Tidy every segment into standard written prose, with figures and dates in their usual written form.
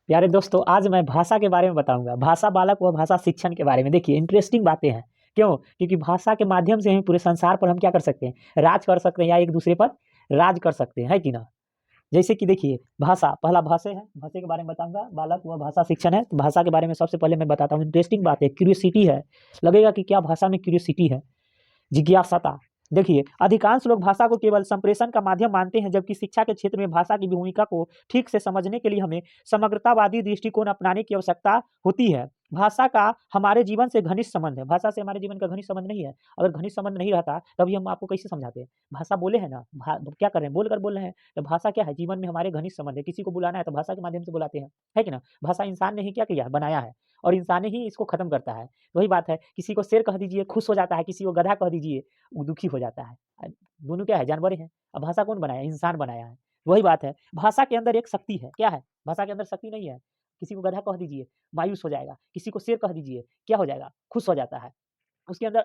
प्यारे दोस्तों, आज मैं भाषा के बारे में बताऊंगा। भाषा बालक व भाषा शिक्षण के बारे में। देखिए, इंटरेस्टिंग बातें हैं। क्यों? क्योंकि भाषा के माध्यम से हम पूरे संसार पर हम क्या कर सकते हैं, राज कर सकते हैं या एक दूसरे पर राज कर सकते हैं, है कि ना। जैसे कि देखिए, भाषा पहला भाषा है, भाषा के बारे में बताऊंगा। बालक व भाषा शिक्षण है, तो भाषा के बारे में सबसे पहले मैं बताता हूँ। इंटरेस्टिंग बात है, क्यूरियोसिटी है। लगेगा कि क्या भाषा में क्यूरियोसिटी है, जिज्ञासाता। देखिए, अधिकांश लोग भाषा को केवल संप्रेषण का माध्यम मानते हैं, जबकि शिक्षा के क्षेत्र में भाषा की भूमिका को ठीक से समझने के लिए हमें समग्रतावादी दृष्टिकोण अपनाने की आवश्यकता होती है। भाषा का हमारे जीवन से घनिष्ठ संबंध है। भाषा से हमारे जीवन का घनिष्ठ संबंध नहीं है। अगर घनिष्ठ संबंध नहीं रहता तभी हम आपको कैसे समझाते हैं। भाषा बोले है ना, क्या कर रहे हैं, बोल कर बोल रहे हैं। तो भाषा क्या है, जीवन में हमारे घनिष्ठ संबंध है। किसी को बुलाना है तो भाषा के माध्यम से बुलाते हैं, है कि ना। भाषा इंसान ने ही क्या किया, बनाया है, और इंसान ने ही इसको खत्म करता है। वही बात है, किसी को शेर कह दीजिए खुश हो जाता है, किसी को गधा कह दीजिए वो दुखी हो जाता है। दोनों क्या है, जानवर हैं। अब भाषा कौन बनाया, इंसान बनाया है। वही बात है, भाषा के अंदर एक शक्ति है। क्या है, भाषा के अंदर शक्ति नहीं है। किसी को गधा कह दीजिए मायूस हो जाएगा, किसी को शेर कह दीजिए क्या हो जाएगा, खुश हो जाता है। उसके अंदर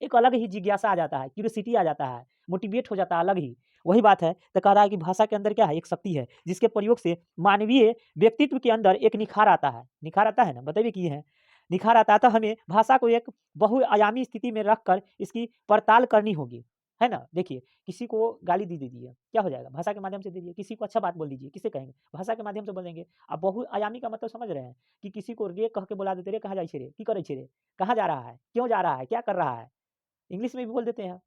एक अलग ही जिज्ञासा आ जाता है, क्यूरियोसिटी आ जाता है, मोटिवेट हो जाता है अलग ही। वही बात है, तो कह रहा है कि भाषा के अंदर क्या है, एक शक्ति है, जिसके प्रयोग से मानवीय व्यक्तित्व के अंदर एक निखार आता है। निखार आता है ना, बताइए कि है निखार आता है। तो हमें भाषा को एक बहुआयामी स्थिति में रखकर इसकी पड़ताल करनी होगी, है ना। देखिए, किसी को गाली दे दीजिए, क्या हो जाएगा, भाषा के माध्यम से दे दीजिए। किसी को अच्छा बात बोल दीजिए, किसे कहेंगे, भाषा के माध्यम से बोलेंगे। अब बहुआयामी का मतलब समझ रहे हैं, कि किसी को रे कह के बोला देते, रे कहाँ जाए छे रे, की करे छे रे, कहाँ जा रहा है, क्यों जा रहा है, क्या कर रहा है। इंग्लिश में भी बोल देते हैं,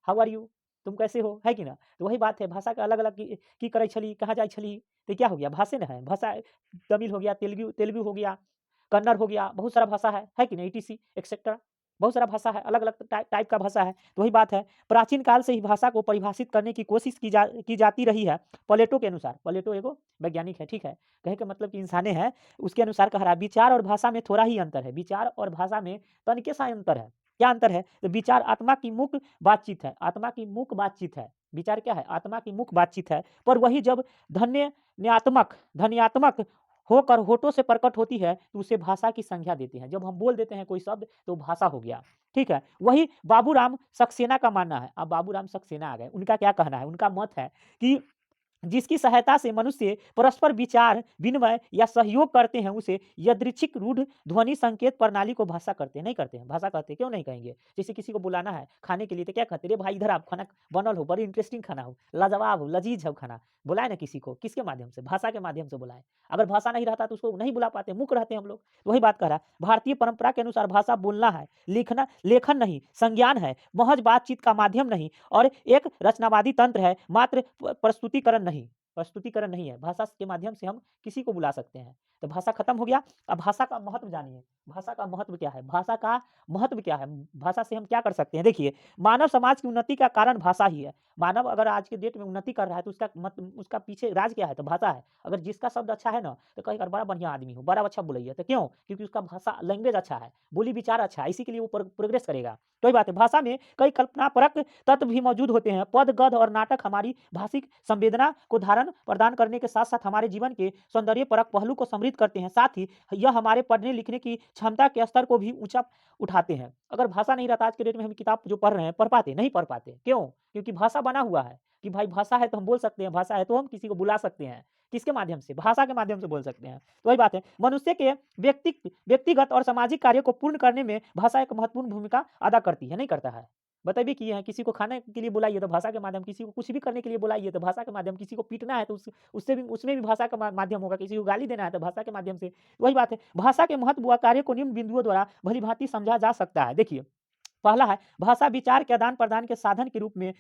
हाउ आर यू, तुम कैसे हो, है कि ना। तो वही बात है, भाषा का अलग अलग की करे छली, कहाँ जाए छली, तो क्या हो गया, भाषा न है। भाषा तमिल हो गया, तेलुगु तेलुगु हो गया, कन्नड़ हो गया, बहुत सारा भाषा है कि नहीं, ईटीसी एक्सेट्रा। बहुत सारा भाषा है, अलग अलग टाइप का भाषा है। तो वही बात है, प्राचीन काल से ही भाषा को परिभाषित करने की कोशिश की जाती रही है। प्लेटो के अनुसार, प्लेटो एगो वैज्ञानिक है, ठीक है, कहे का मतलब कि इंसाने है। उसके अनुसार कह रहा है, विचार और भाषा में थोड़ा ही अंतर है। विचार और भाषा में तनिके सा अंतर है। क्या अंतर है, तो विचार आत्मा की मुख बातचीत है, आत्मा की मुख बातचीत है। विचार क्या है, आत्मा की मुख बातचीत है। पर वही जब ध्वन्यात्मक होकर होठों से प्रकट होती है, तो उसे भाषा की संज्ञा देते हैं। जब हम बोल देते हैं कोई शब्द, तो भाषा हो गया, ठीक है। वही बाबूराम सक्सेना का मानना है। अब बाबूराम सक्सेना आ गए, उनका क्या कहना है, उनका मत है कि जिसकी सहायता से मनुष्य परस्पर विचार विनिमय या सहयोग करते हैं, उसे यादृच्छिक रूढ़ ध्वनि संकेत प्रणाली को भाषा कहते हैं। नहीं कहते हैं, भाषा कहते हैं। क्यों नहीं कहेंगे, जैसे किसी को बुलाना है खाने के लिए, तो क्या कहते हैं, रे भाई इधर आप, खाना बनल हो, बड़ी इंटरेस्टिंग खाना हो, लाजवाब हो, लजीज हो खाना। बुलाए ना किसी को, किसके माध्यम से, भाषा के माध्यम से बुलाए। अगर भाषा नहीं रहता तो उसको नहीं बुला पाते, मूक रहते हैं हम लोग। तो वही बात कह रहा है, भारतीय परंपरा के अनुसार भाषा बोलना है, लिखना लेखन नहीं, संज्ञान है, महज बातचीत का माध्यम नहीं, और एक रचनावादी तंत्र है, मात्र प्रस्तुतिकरण नहीं। प्रस्तुतिकरण नहीं है, भाषा के माध्यम से हम किसी को बुला सकते हैं। तो भाषा खत्म हो गया। अब भाषा का महत्व जानिए, भाषा का महत्व क्या है, भाषा का महत्व क्या है, भाषा से हम क्या कर सकते हैं। देखिए, मानव समाज की उन्नति का कारण भाषा ही है। मानव अगर आज के डेट में उन्नति कर रहा है, तो उसका पीछे राज क्या है, तो भाषा है। अगर जिसका शब्द अच्छा है ना, तो कहीं बड़ा बढ़िया आदमी हो, बड़ा अच्छा बोलिए, तो क्यों, क्योंकि उसका भाषा लैंग्वेज अच्छा है, बोली विचार अच्छा है, इसी के लिए वो प्रोग्रेस करेगा। तो वही बात है, भाषा में कई कल्पनापरक तत्व भी मौजूद होते हैं। पद गद और नाटक हमारी भाषिक संवेदना को धारण प्रदान करने के साथ साथ हमारे जीवन के सौंदर्य परक पहलू को समृद्ध करते हैं। साथ ही यह हमारे पढ़ने लिखने की क्षमता के स्तर को भी ऊंचा उठाते हैं। अगर भाषा नहीं रहता, आज के डेट में हम किताब जो पढ़ रहे हैं, पढ़ पाते नहीं, पढ़ पाते। क्यों, क्योंकि भाषा बना हुआ है, कि भाई भाषा है तो हम बोल सकते हैं, भाषा है तो हम किसी को बुला सकते हैं। किसके माध्यम से, भाषा के माध्यम से बोल सकते हैं। तो वही बात है, मनुष्य के व्यक्तिगत और सामाजिक कार्य को पूर्ण करने में भाषा एक महत्वपूर्ण भूमिका अदा करती है, नहीं करता है। बताइए कि है, किसी को खाने के लिए बुलाइए तो भाषा के माध्यम, किसी को कुछ भी करने के लिए बुलाइए तो भाषा के माध्यम, किसी को पीटना है तो उससे भी, उसमें भी भाषा का माध्यम होगा, किसी को गाली देना है तो भाषा के माध्यम से। वही बात है, भाषा के महत्व व कार्य को निम्न बिंदुओं द्वारा भली भांति समझा जा सकता है। देखिए, पहला है, भाषा विचार के आदान प्रदान के साधन के रूप में,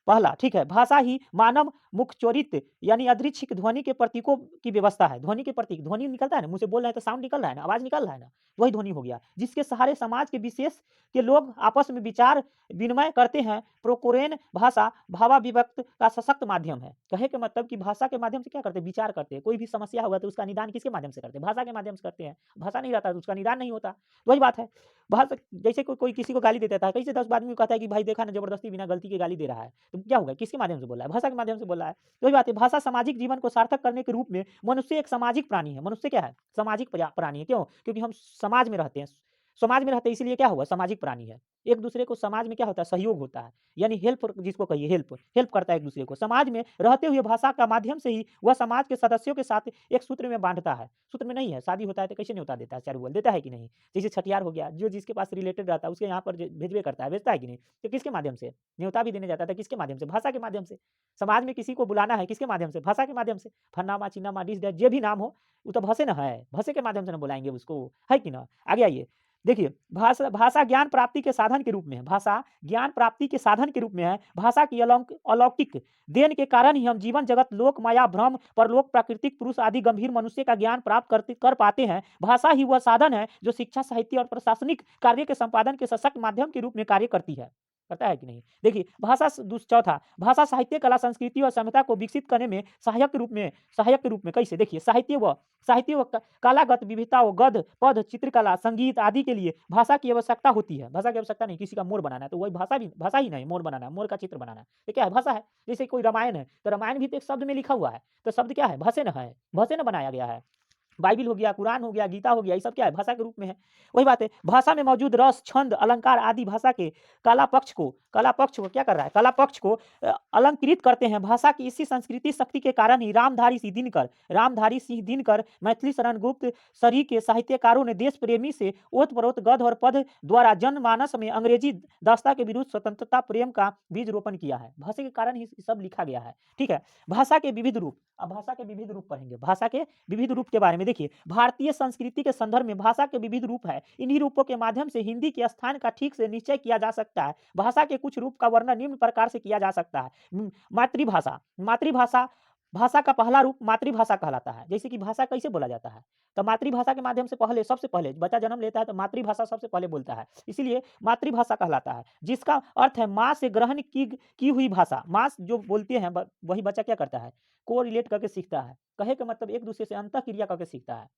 पहला, ठीक है, भाषा ही मानव मुख चोरित यानी अदृच्छिक ध्वनि के प्रतीकों की व्यवस्था है। ध्वनि के प्रतीक, ध्वनि निकलता है ना, मुंह से बोल रहे हैं तो साउंड निकल रहा है ना, आवाज निकल रहा है ना, वही ध्वनि हो गया, जिसके सहारे समाज के विशेष के लोग आपस में विचार विनिमय करते हैं। प्रोकोरेन भाषा भावाभिव्यक्त का सशक्त माध्यम है। कहे के मतलब कि भाषा के माध्यम से क्या करते हैं, विचार करते हैं। कोई भी समस्या हुआ तो उसका निदान किसके माध्यम से करते हैं, भाषा के माध्यम से करते हैं। भाषा नहीं रहता तो उसका निदान नहीं होता। वही बात है, भाषा, जैसे कोई किसी को गाली देता है, कैसे 10 आदमी को कहता है कि भाई देखा ना, जबरदस्ती बिना गलती के गाली दे रहा है, तो क्या होगा, किसके माध्यम से बोल रहा है, भाषा के माध्यम से बोल रहा है। तो वही बात है, भाषा सामाजिक जीवन को सार्थक करने के रूप में, मनुष्य एक सामाजिक प्राणी है। मनुष्य क्या है, सामाजिक प्राणी है। क्यों, क्योंकि हम समाज में रहते हैं, समाज में रहते हैं इसीलिए क्या हुआ, सामाजिक प्राणी है। एक दूसरे को समाज में क्या होता है, सहयोग होता है, यानी हेल्प जिसको कहिए, हेल्प हेल्प करता है एक दूसरे को। समाज में रहते हुए भाषा का माध्यम से ही वह समाज के सदस्यों के साथ एक सूत्र में बांधता है। सूत्र में नहीं है, शादी होता है तो कैसे न्योता देता है, चारू बोल देता है कि नहीं। जैसे छठियार हो गया, जो जिसके पास रिलेटेड रहता है उसके यहाँ पर भेजबे करता है, भेजता है कि नहीं। तो किसके माध्यम से न्योता भी देने जाता था, किसके माध्यम से, भाषा के माध्यम से। समाज में किसी को बुलाना है किसके माध्यम से, भाषा के माध्यम से। फन्नामा चिन्नामा डिस डैट जे भी नाम हो, वो तो भाषे न है, भाषे के माध्यम से ना बुलाएंगे उसको, है कि ना। आगे आइए, देखिए भाषा भाषा ज्ञान प्राप्ति के साधन के रूप में है, भाषा ज्ञान प्राप्ति के साधन के रूप में है। भाषा की अलौकिक देन के कारण ही हम जीवन जगत लोक माया भ्रम परलोक प्राकृतिक पुरुष आदि गंभीर मनुष्य का ज्ञान प्राप्त कर पाते हैं। भाषा ही वह साधन है जो शिक्षा साहित्य और प्रशासनिक कार्य के संपादन के सशक्त माध्यम के रूप में कार्य करती है। करता है कि नहीं। देखिए भाषा चौथा, भाषा साहित्य कला संस्कृति और सभ्यता को विकसित करने में सहायक के रूप में कैसे, देखिए साहित्य व कलागत विविधता व गद्य पद चित्रकला संगीत आदि के लिए भाषा की आवश्यकता होती है। भाषा की आवश्यकता नहीं, किसी का मोर बनाना है तो वही भाषा ही नहीं, मोर बनाना है, मोर का चित्र बनाना है, तो क्या है, भाषा है। जैसे कोई रामायण है तो रामायण भी तो एक शब्द में लिखा हुआ है, तो शब्द क्या है, भाषे न है, भाषे न बनाया गया है। बाइबिल हो गया, कुरान हो गया, गीता हो गया, ये सब क्या है, भाषा के रूप में है। वही बात है, भाषा में मौजूद रस छंद अलंकार आदि भाषा के कला पक्ष को क्या कर रहा है, कला पक्ष को अलंकृत करते हैं। भाषा की इसी संस्कृति शक्ति के कारण ही रामधारी सिंह दिनकर मैथिली शरण गुप्त सरी के साहित्यकारों ने देश प्रेमी से ओतप्रोत गद्य और पद द्वारा जनमानस में अंग्रेजी दास्ता के विरुद्ध स्वतंत्रता प्रेम का बीज रोपण किया है। भाषा के कारण ही सब लिखा गया है। ठीक है, भाषा के विविध रूप, अब भाषा के विविध रूप पढ़ेंगे, भाषा के विविध रूप के बारे में। देखिए भारतीय संस्कृति के संदर्भ में भाषा के विविध रूप है। इन्हीं रूपों के माध्यम से हिंदी के स्थान का ठीक से निश्चय किया जा सकता है। भाषा के कुछ रूप का वर्णन निम्न प्रकार से किया जा सकता है। मातृभाषा भाषा का पहला रूप मातृभाषा कहलाता है। जैसे कि भाषा कैसे बोला जाता है, तो मातृभाषा के माध्यम से सबसे पहले बच्चा जन्म लेता है तो मातृभाषा सबसे पहले बोलता है, इसीलिए मातृभाषा कहलाता है, जिसका अर्थ है माँ से ग्रहण की हुई भाषा। माँ जो बोलते हैं वही बच्चा क्या करता है, को रिलेट करके सीखता है। कहे का मतलब एक दूसरे से अंतःक्रिया करके सीखता है,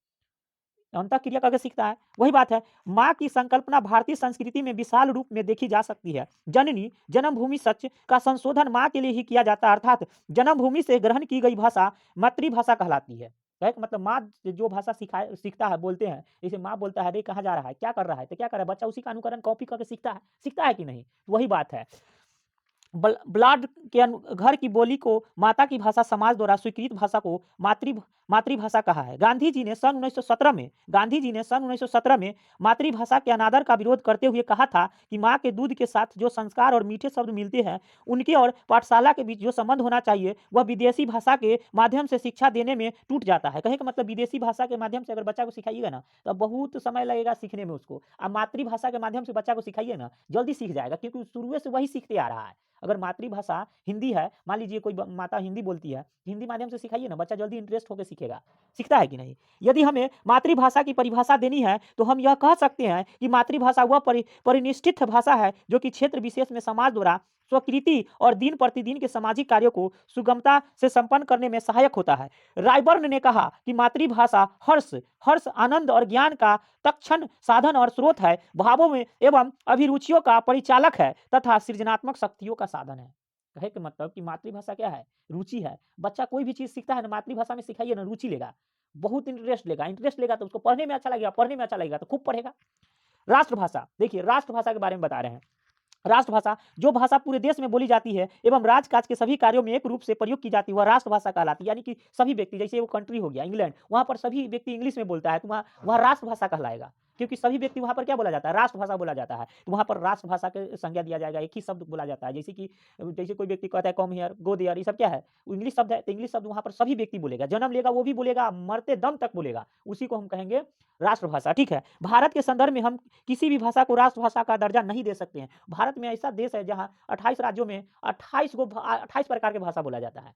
अंतःक्रिया करके सीखता है। वही बात है, माँ की संकल्पना भारतीय संस्कृति में विशाल रूप में देखी जा सकती है। जननी जन्मभूमि सच का संशोधन माँ के लिए ही किया जाता है, अर्थात जन्मभूमि से ग्रहण की गई भाषा मातृभाषा कहलाती है। कहे का मतलब माँ जो भाषा सीखता है, बोलते हैं, जैसे माँ बोलता है रे कहाँ जा रहा है, क्या कर रहा है, तो क्या कर रहा है, बच्चा उसी का अनुकरण कॉपी करके सीखता है कि नहीं। वही बात है, ब्लड के घर की बोली को माता की भाषा समाज द्वारा स्वीकृत भाषा को मातृभाषा कहा है। गांधी जी ने सन 1917 में मातृभाषा के अनादर का विरोध करते हुए कहा था कि माँ के दूध के साथ जो संस्कार और मीठे शब्द मिलते हैं, उनके और पाठशाला के बीच जो संबंध होना चाहिए वह विदेशी भाषा के माध्यम से शिक्षा देने में टूट जाता है। कहे का मतलब विदेशी भाषा के माध्यम से अगर बच्चा को सिखाइएगा ना तो बहुत समय लगेगा सीखने में उसको, अब मातृभाषा के माध्यम से बच्चा को सिखाइए ना जल्दी सीख जाएगा, क्योंकि शुरू से वही सीखते आ रहा है। अगर मातृभाषा हिंदी है, मान लीजिए कोई माता हिंदी बोलती है, हिंदी माध्यम से सिखाइए ना, बच्चा जल्दी इंटरेस्ट होकर सीखता है कि नहीं। यदि हमें मातृभाषा की परिभाषा देनी है तो हम यह कह सकते हैं कि मातृभाषा वह परिनिष्ठित भाषा है जो कि क्षेत्र विशेष में समाज द्वारा स्वीकृति और दिन प्रतिदिन के सामाजिक कार्यों को सुगमता से संपन्न करने में सहायक होता है। रायबर्न ने कहा कि मातृभाषा हर्ष आनंद और ज्ञान का तत्क्षण साधन और स्रोत है, भावों में एवं अभिरुचियों का परिचालक है तथा सृजनात्मक शक्तियों का साधन है। कहे के मतलब कि मातृभाषा क्या है, रुचि है। बच्चा कोई भी चीज सीखता है ना, मातृभाषा में सिखाइए ना, रुचि लेगा, बहुत इंटरेस्ट लेगा तो उसको पढ़ने में अच्छा लगेगा तो खूब पढ़ेगा। राष्ट्रभाषा, देखिए राष्ट्रभाषा के बारे में बता रहे हैं। राष्ट्रभाषा जो भाषा पूरे देश में बोली जाती है एवं राजकाज के सभी कार्यों में एक रूप से प्रयोग की जाती है, वह राष्ट्रभाषा कहलाती है। यानी कि सभी व्यक्ति, जैसे वो कंट्री हो गया इंग्लैंड, वहाँ पर सभी व्यक्ति इंग्लिश में बोलता है तो वहाँ राष्ट्रभाषा कहलाएगा, क्योंकि सभी व्यक्ति वहाँ पर क्या बोला जाता है, राष्ट्रभाषा बोला जाता है, तो वहाँ पर राष्ट्रभाषा के संज्ञा दिया जाएगा, एक ही शब्द बोला जाता है। जैसे कोई व्यक्ति कहता है कम हियर, गो देयर, ये सब क्या है, इंग्लिश शब्द है, तो इंग्लिश शब्द वहाँ पर सभी व्यक्ति बोलेगा, जन्म लेगा वो भी बोलेगा, मरते दम तक बोलेगा, उसी को हम कहेंगे राष्ट्रभाषा। ठीक है, भारत के संदर्भ में हम किसी भी भाषा को राष्ट्रभाषा का दर्जा नहीं दे सकते हैं। भारत में ऐसा देश है जहाँ 28 राज्यों में 28 प्रकार के भाषा बोला जाता है।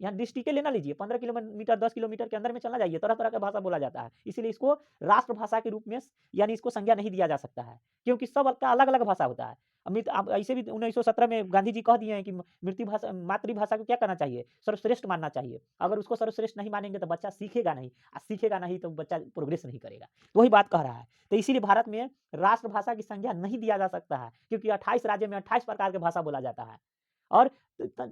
यहाँ डिस्ट्रिक्ट लेना लीजिए, 15 किलोमीटर 10 किलोमीटर के अंदर में चला जाइए, तरह तरह का भाषा बोला जाता है। इसीलिए इसको राष्ट्रभाषा के रूप में यानी इसको संज्ञा नहीं दिया जा सकता है, क्योंकि सब का अलग अलग भाषा होता है। अब ऐसे भी 1917 में गांधी जी कह दिए हैं कि मातृभाषा को क्या करना चाहिए, सर्वश्रेष्ठ मानना चाहिए। अगर उसको सर्वश्रेष्ठ नहीं मानेंगे तो बच्चा सीखेगा नहीं तो बच्चा प्रोग्रेस नहीं करेगा, तो वही बात कह रहा है। तो इसीलिए भारत में राष्ट्रभाषा की संज्ञा नहीं दिया जा सकता है, क्योंकि 28 राज्य में 28 प्रकार के भाषा बोला जाता है। और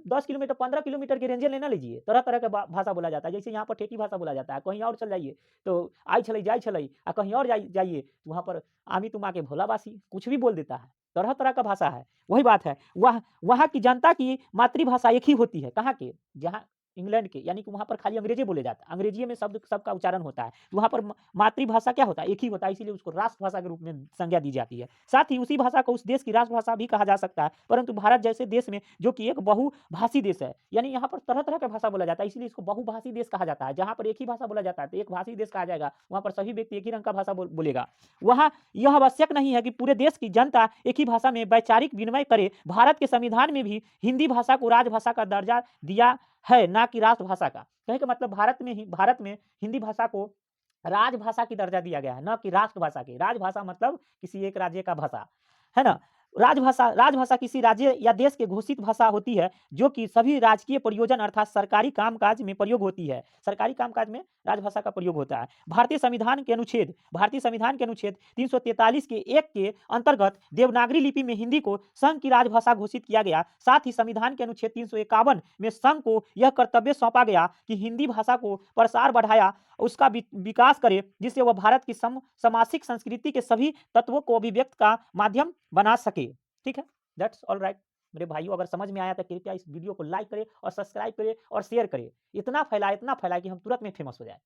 10 किलोमीटर 15 किलोमीटर के रेंजे लेना लीजिए, तरह-तरह के भाषा बोला जाता है। जैसे यहाँ पर ठेठी भाषा बोला जाता है, कहीं और चल जाइए तो आई छलै, जाई छलै, कहीं और जाइए तो वहाँ पर आमी तुमा के भोला-बासी कुछ भी बोल देता है। तरह-तरह का भाषा है। वही बात है, वहाँ की जनता की मातृभाषा एक ही होती है, कहाँ के? जहाँ इंग्लैंड के, यानी कि वहाँ पर खाली अंग्रेजी बोले जाता है। अंग्रेजी में शब्द सबका उच्चारण होता है। वहाँ पर मातृभाषा क्या होता है? एक ही होता है, इसीलिए उसको राष्ट्रभाषा के रूप में संज्ञा दी जाती है। साथ ही उसी भाषा को उस देश की राष्ट्रभाषा भी कहा जा सकता है। परंतु भारत जैसे देश में, जो कि एक बहुभाषी देश है, यानी यहाँ पर तरह-तरह का भाषा बोला जाता है, इसलिए इसको बहुभाषी देश कहा जाता है। जहाँ पर एक ही भाषा बोला जाता है, तो एक भाषी देश कहा जाएगा। वहाँ पर सभी व्यक्ति एक ही रंग का भाषा बोलेगा। वहाँ यह आवश्यक नहीं है कि पूरे देश की जनता एक ही भाषा में वैचारिक विनिमय करे। भारत के संविधान में भी हिंदी भाषा को राजभाषा का दर्जा दिया है, ना कि राष्ट्रभाषा का। कहे का मतलब भारत में हिंदी भाषा को राजभाषा की दर्जा दिया गया है, न कि राष्ट्रभाषा की। राजभाषा मतलब किसी एक राज्य का भाषा, है ना? राजभाषा किसी राज्य या देश की घोषित भाषा होती है, जो कि सभी राजकीय प्रयोजन अर्थात सरकारी कामकाज में प्रयोग होती है। सरकारी कामकाज में राजभाषा का प्रयोग होता है। भारतीय संविधान के अनुच्छेद 343 के 1 के अंतर्गत देवनागरी लिपि में हिंदी को संघ की राजभाषा घोषित किया गया। साथ ही संविधान के अनुच्छेद 351 में संघ को यह कर्तव्य सौंपा गया कि हिंदी भाषा को प्रसार बढ़ाया, उसका विकास करे, जिससे वह भारत की सामासिक संस्कृति के सभी तत्वों को अभिव्यक्त का माध्यम बना सके। ठीक है, दैट्स ऑल राइट। मेरे भाइयों, अगर समझ में आया तो कृपया इस वीडियो को लाइक करें और सब्सक्राइब करें और शेयर करें। इतना फैलाए कि हम तुरंत में फेमस हो जाए।